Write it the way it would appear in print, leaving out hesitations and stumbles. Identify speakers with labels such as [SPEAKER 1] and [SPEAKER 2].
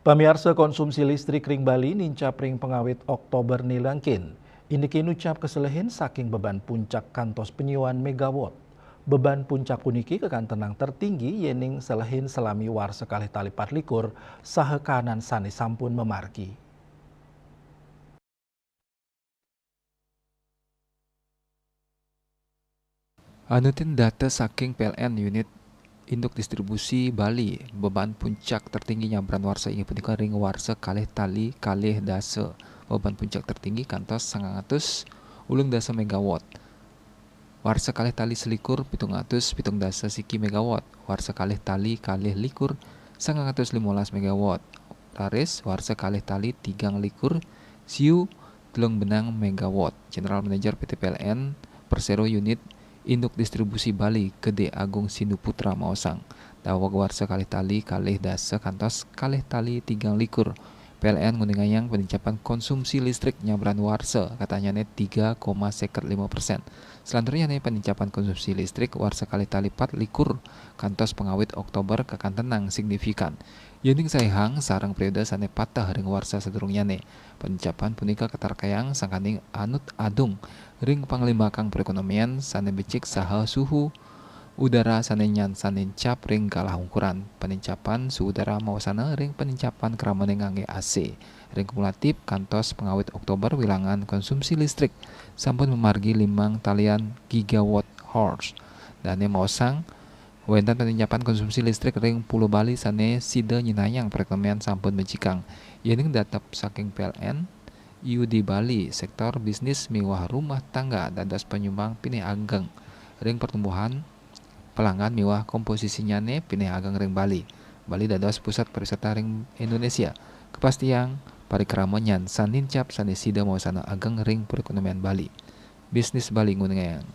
[SPEAKER 1] Pamiarsa konsumsi listrik ring Bali nincap ring pengawit Oktober nilangkin. Indiki nucap keselehin saking beban puncak kantos penyuan megawatt. Beban puncak puniki kekan tenang tertinggi yening selehin selami war sekali tali 4 likur sahe kanan sani sampun memargi.
[SPEAKER 2] Anutin data saking PLN unit induk distribusi Bali, beban puncak tertinggi nyabran warsa ingi punika ring warsa kalih tali kalih dasa. Beban puncak tertinggi kantos 900 ulung dasa megawatt. Warsa kalih tali selikur 700 dasa siki megawatt. Warsa kalih tali kalih likur 915 megawatt. Laris warsa kalih tali 3 likur siu telung benang megawatt. General Manager PT PLN Persero unit induk distribusi Bali Gede Agung Sinduputra Maosang. Dawa warsa kalih tali kalih dasa kantos kalih tali 3 likur. PLN nguningayang peningkatan konsumsi listrik nyabran warsa katanya net 3,5%. Selanjutnya nih peningkatan konsumsi listrik warsa kalih tali 4 likur kantos pengawit Oktober kekan tenang signifikan. Yening saihang sarang periode sane patah ring warsa sedurungnya nih. Peningkatan punika ketarkayang sangkaning anut adung ring panglimakang perekonomian sane becik saha suhu udara sanenyan sanencap ring kalah ukuran penincapan suhu udara mawasana ring penincapan keramane ngangge AC ring kumulatif kantos pengawit Oktober wilangan konsumsi listrik sampun memargi 5 talian gigawatt hours dane mawasang wentan penincapan konsumsi listrik ring Pulau Bali sane sida nyinayang perekonomian sampun mencikang yening datap saking PLN iu di Bali sektor bisnis miwah rumah tangga dados penyumbang pinih ageng ring pertumbuhan pelanggan miwah komposisinya ne pineh ageng ring Bali. Bali dados pusat pariwisata ring Indonesia. Kepastian parikramonyan sanincap sanesida mausana ageng ring perekonomian Bali. Bisnis Bali ngunengan.